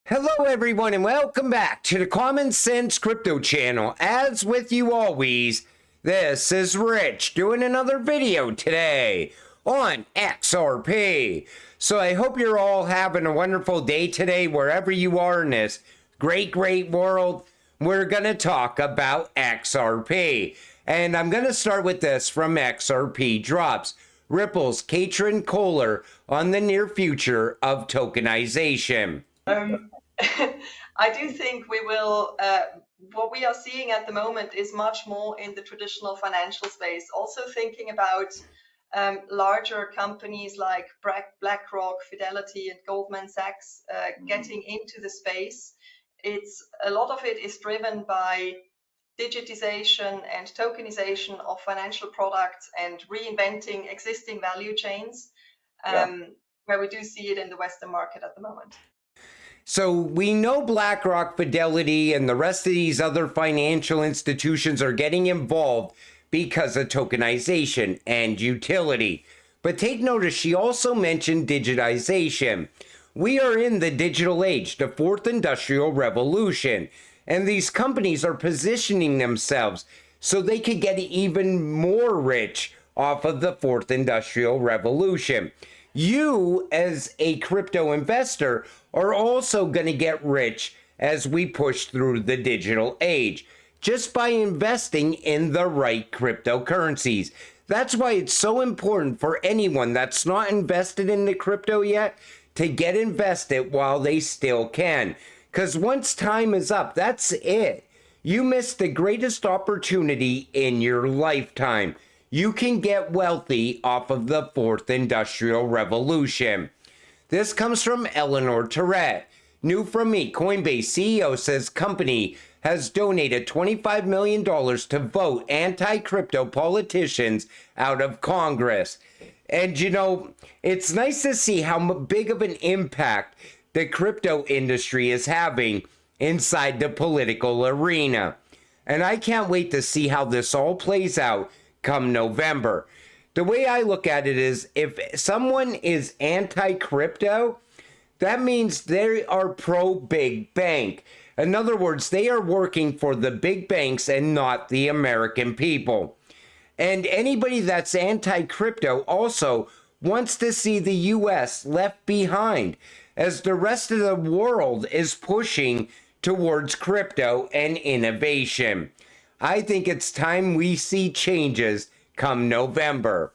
Hello everyone and welcome back to the Common Sense Crypto channel. As with you always, this is Rich doing another video today on XRP. So I hope you're all having a wonderful day today wherever you are in this great world. We're going to talk about XRP. And I'm going to start with this from XRP Drops. Ripple's Katrin Kohler on the near future of tokenization. I do think we will, what we are seeing at the moment is much more in the traditional financial space. Also thinking about larger companies like BlackRock, Fidelity, and Goldman Sachs getting into the space. A lot of it is driven by digitization and tokenization of financial products and reinventing existing value chains, where we do see it in the Western market at the moment. So we know BlackRock, Fidelity, and the rest of these other financial institutions are getting involved because of tokenization and utility. But take notice, she also mentioned digitization. We are in the digital age, the fourth industrial revolution, and these companies are positioning themselves so they could get even more rich off of the fourth industrial revolution. You, as a crypto investor, are also going to get rich as we push through the digital age, just by investing in the right cryptocurrencies. That's why it's so important for anyone that's not invested in the crypto yet to get invested while they still can. Because once time is up, that's it. You missed the greatest opportunity in your lifetime. You can get wealthy off of the fourth industrial revolution. This comes from Eleanor Tourette. New from me, Coinbase CEO says company has donated $25 million to vote anti-crypto politicians out of Congress. And you know, it's nice to see how big of an impact the crypto industry is having inside the political arena. And I can't wait to see how this all plays out come November. The way I look at it is, if someone is anti-crypto, that means they are pro-big bank. In other words, they are working for the big banks and not the American people. And anybody that's anti-crypto also wants to see the US left behind, as the rest of the world is pushing towards crypto and innovation. I think it's time we see changes come November.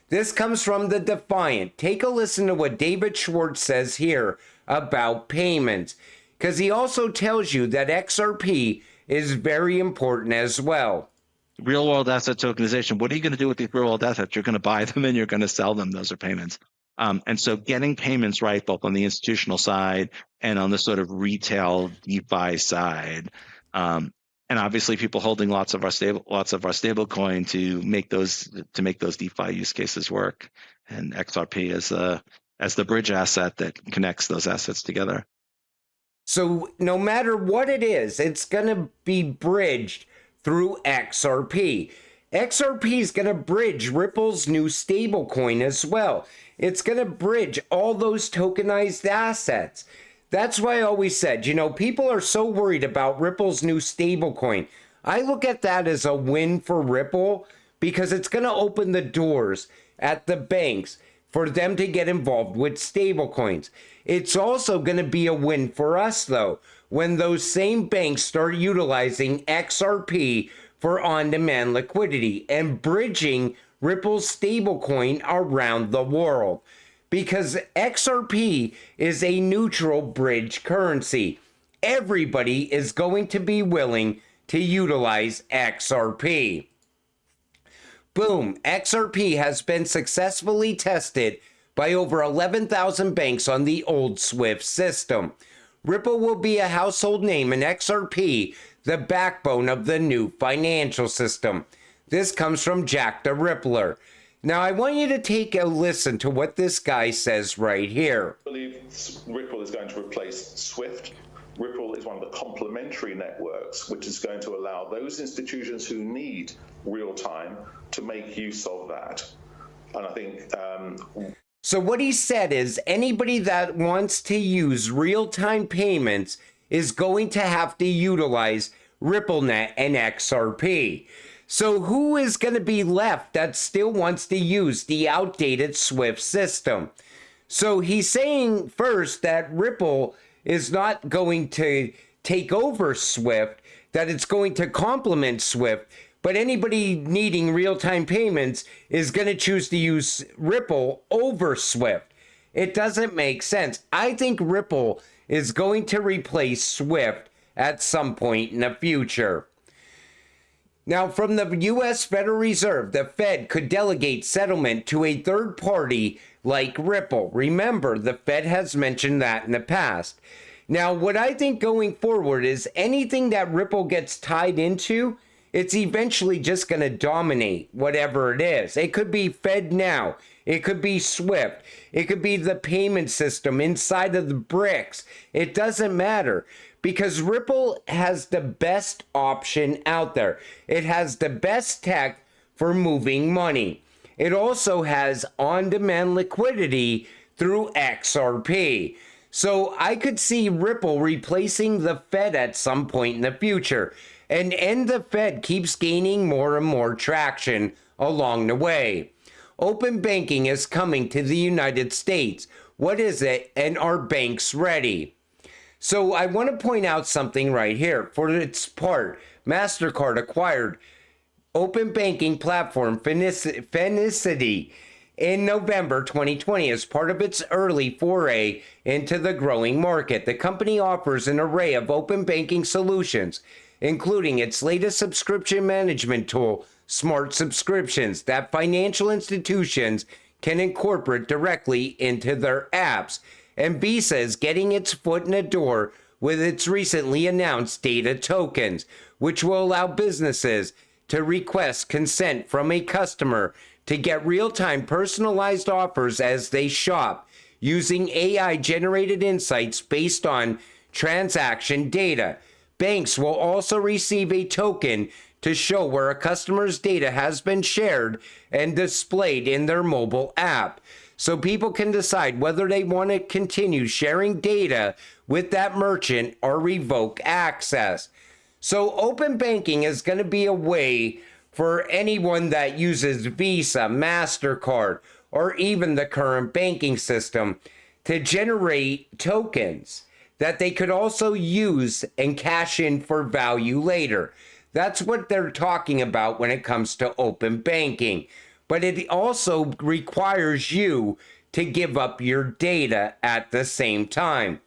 This comes from the Defiant. Take a listen to what David Schwartz says here about payments, because he also tells you that XRP is very important as well. Real world asset tokenization. What are you going to do with these real world assets? You're going to buy them and you're going to sell them. Those are payments. And so getting payments right, both on the institutional side and on the sort of retail DeFi side, and obviously people holding lots of our stable coin to make those DeFi use cases work. And XRP as the bridge asset that connects those assets together. So no matter what it is, it's going to be bridged through XRP. XRP is going to bridge Ripple's new stablecoin as well. It's going to bridge all those tokenized assets. That's why I always said, you know, people are so worried about Ripple's new stablecoin. I look at that as a win for Ripple, because it's going to open the doors at the banks for them to get involved with stablecoins. It's also going to be a win for us, though, when those same banks start utilizing XRP for on-demand liquidity and bridging Ripple's stablecoin around the world. Because XRP is a neutral bridge currency. Everybody is going to be willing to utilize XRP. Boom, XRP has been successfully tested by over 11,000 banks on the old SWIFT system. Ripple will be a household name, and XRP the backbone of the new financial system. This comes from Jack the Rippler. Now, I want you to take a listen to what this guy says right here. I believe Ripple is going to replace SWIFT. Ripple is one of the complementary networks, which is going to allow those institutions who need real time to make use of that. And I think So what he said is anybody that wants to use real-time payments is going to have to utilize RippleNet and XRP. So who is going to be left that still wants to use the outdated SWIFT system? So he's saying first that Ripple is not going to take over SWIFT, that it's going to complement SWIFT, but anybody needing real-time payments is going to choose to use Ripple over SWIFT. It doesn't make sense. I think Ripple is going to replace SWIFT at some point in the future. Now, from the U.S. Federal Reserve, the Fed could delegate settlement to a third party like Ripple. Remember, the Fed has mentioned that in the past. Now, what I think going forward is anything that Ripple gets tied into, it's eventually just going to dominate whatever it is. It could be FedNow. It could be SWIFT. It could be the payment system inside of the BRICS. It doesn't matter because Ripple has the best option out there. It has the best tech for moving money. It also has on-demand liquidity through XRP. So I could see Ripple replacing the Fed at some point in the future. And the Fed keeps gaining more and more traction along the way. Open banking is coming to the United States. What is it? And are banks ready? So I want to point out something right here. For its part, MasterCard acquired open banking platform Finicity in November 2020 as part of its early foray into the growing market. The company offers an array of open banking solutions, including its latest subscription management tool, Smart Subscriptions, that financial institutions can incorporate directly into their apps. And Visa is getting its foot in the door with its recently announced data tokens, which will allow businesses to request consent from a customer to get real-time personalized offers as they shop, using AI-generated insights based on transaction data. Banks will also receive a token to show where a customer's data has been shared and displayed in their mobile app, so people can decide whether they want to continue sharing data with that merchant or revoke access. So open banking is going to be a way for anyone that uses Visa, MasterCard, or even the current banking system to generate tokens that they could also use and cash in for value later. That's what they're talking about when it comes to open banking. But it also requires you to give up your data at the same time.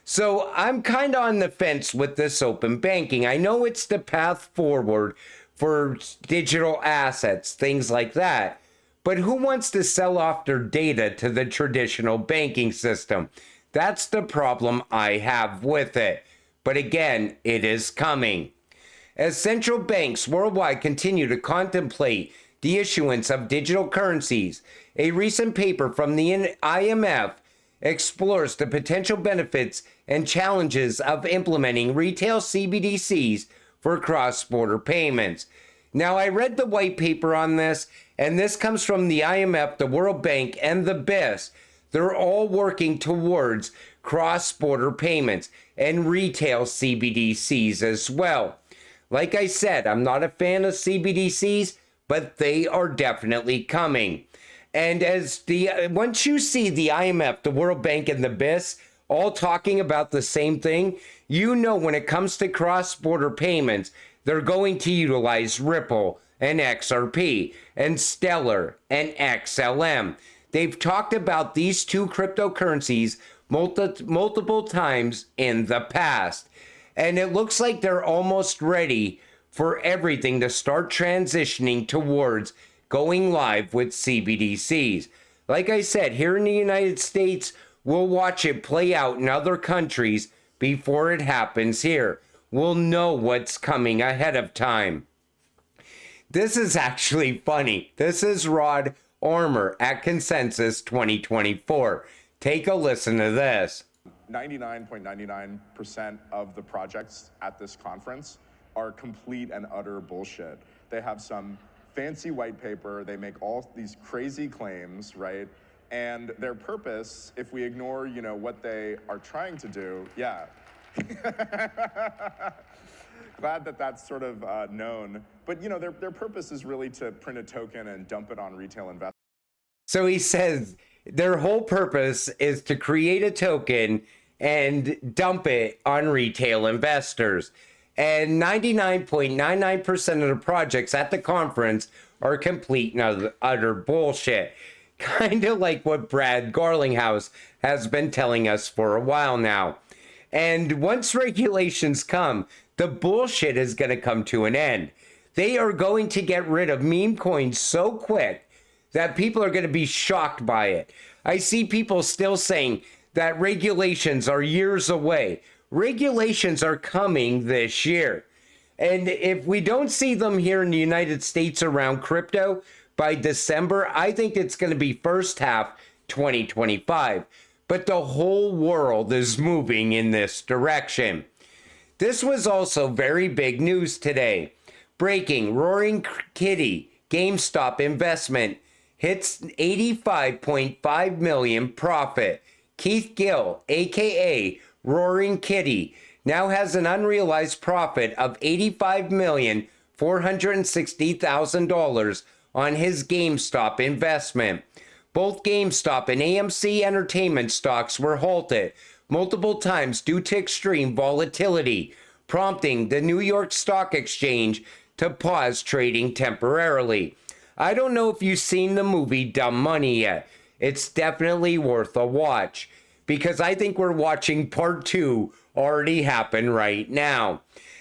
So I'm kind of on the fence with this open banking. I know it's the path forward for digital assets, things like that. But who wants to sell off their data to the traditional banking system? That's the problem I have with it. But again, it is coming. As central banks worldwide continue to contemplate the issuance of digital currencies, a recent paper from the IMF explores the potential benefits and challenges of implementing retail CBDCs for cross-border payments. Now, I read the white paper on this, and this comes from the IMF, the World Bank, and the BIS. They're all working towards cross-border payments and retail CBDCs as well. Like I said, I'm not a fan of CBDCs, but they are definitely coming. And once you see the IMF, the World Bank, and the BIS all talking about the same thing, you know when it comes to cross-border payments, they're going to utilize Ripple and XRP and Stellar and XLM. They've talked about these two cryptocurrencies multiple times in the past. And it looks like they're almost ready for everything to start transitioning towards going live with CBDCs. Like I said, here in the United States, we'll watch it play out in other countries before it happens here. We'll know what's coming ahead of time. This is actually funny. This is Rod Armour at Consensus 2024. Take a listen to this. 99.99% of the projects at this conference are complete and utter bullshit. They have some fancy white paper, they make all these crazy claims, right? And their purpose, if we ignore, what they are trying to do, yeah. Glad that that's sort of known. But, their purpose is really to print a token and dump it on retail investors. So he says their whole purpose is to create a token and dump it on retail investors. And 99.99% of the projects at the conference are complete and utter bullshit. Kind of like what Brad Garlinghouse has been telling us for a while now. And once regulations come, the bullshit is going to come to an end. They are going to get rid of meme coins so quick that people are going to be shocked by it. I see people still saying that regulations are years away. Regulations are coming this year. And if we don't see them here in the United States around crypto by December, I think it's going to be first half 2025. But the whole world is moving in this direction. This was also very big news today. Breaking: Roaring Kitty GameStop investment hits 85.5 million profit. Keith Gill, aka Roaring Kitty, now has an unrealized profit of $85,460,000 on his GameStop investment. Both GameStop and AMC Entertainment stocks were halted multiple times due to extreme volatility, prompting the New York Stock Exchange to pause trading temporarily. I don't know if you've seen the movie Dumb Money yet. It's definitely worth a watch, because I think we're watching part 2 already happen right now.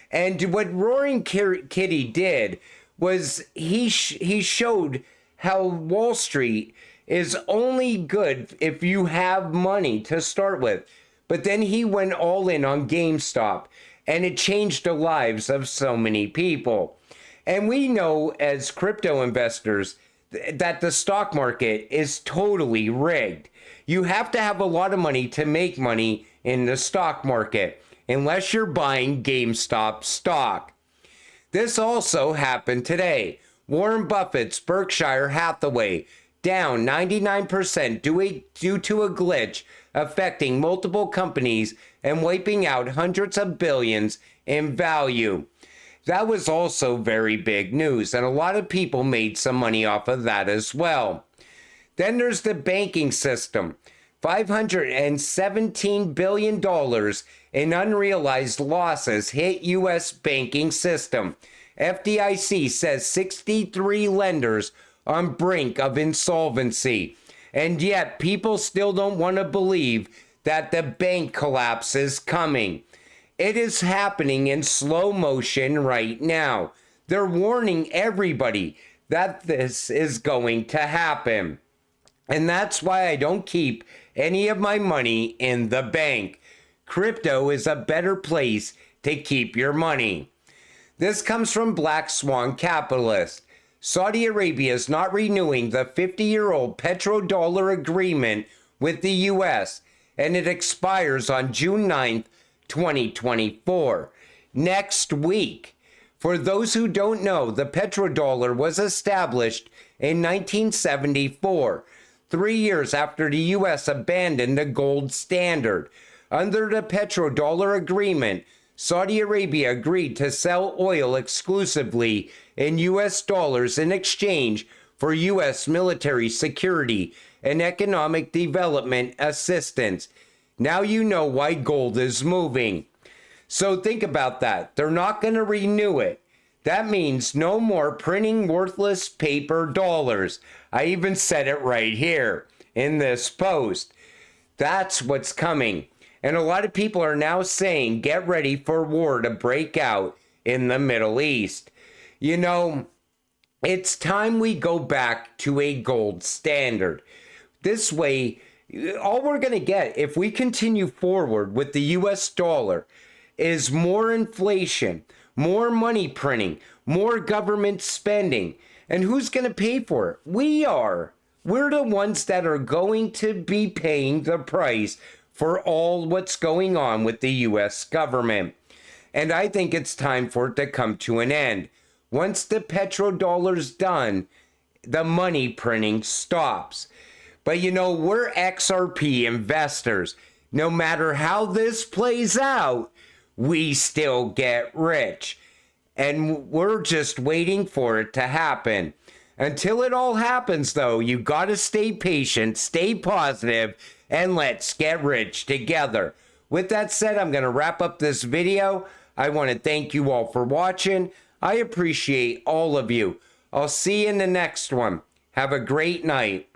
And what Roaring Kitty did was he showed how Wall Street is only good if you have money to start with. But then he went all in on GameStop, and it changed the lives of so many people. And we know as crypto investors that the stock market is totally rigged. You have to have a lot of money to make money in the stock market, unless you're buying GameStop stock. This also happened today. Warren Buffett's Berkshire Hathaway down 99% due to a glitch affecting multiple companies and wiping out hundreds of billions in value. That was also very big news, and a lot of people made some money off of that as well. Then there's the banking system. $517 billion in unrealized losses hit U.S. banking system. FDIC says 63 lenders on brink of insolvency. And yet people still don't want to believe that the bank collapse is coming. It is happening in slow motion right now. They're warning everybody that this is going to happen. And that's why I don't keep any of my money in the bank. Crypto is a better place to keep your money. This comes from Black Swan Capitalist. Saudi Arabia is not renewing the 50-year-old petrodollar agreement with the U.S., and it expires on June 9th, 2024, next week. For those who don't know, the petrodollar was established in 1974, 3 years after the U.S. abandoned the gold standard. Under the petrodollar agreement, Saudi Arabia agreed to sell oil exclusively in U.S. dollars in exchange for U.S. military security and economic development assistance. Now you know why gold is moving. So think about that. They're not going to renew it. That means no more printing worthless paper dollars. I even said it right here in this post. That's what's coming. And a lot of people are now saying, get ready for war to break out in the Middle East. You know, it's time we go back to a gold standard. This way, all we're going to get if we continue forward with the US dollar is more inflation, more money printing, more government spending. And who's going to pay for it? We are. We're the ones that are going to be paying the price for all what's going on with the US government. And I think it's time for it to come to an end. Once the petrodollar's done, the money printing stops. But you know, we're XRP investors. No matter how this plays out, we still get rich. And we're just waiting for it to happen. Until it all happens, though, you gotta stay patient, stay positive, and let's get rich together. With that said, I'm gonna wrap up this video. I want to thank you all for watching. I appreciate all of you. I'll see you in the next one. Have a great night.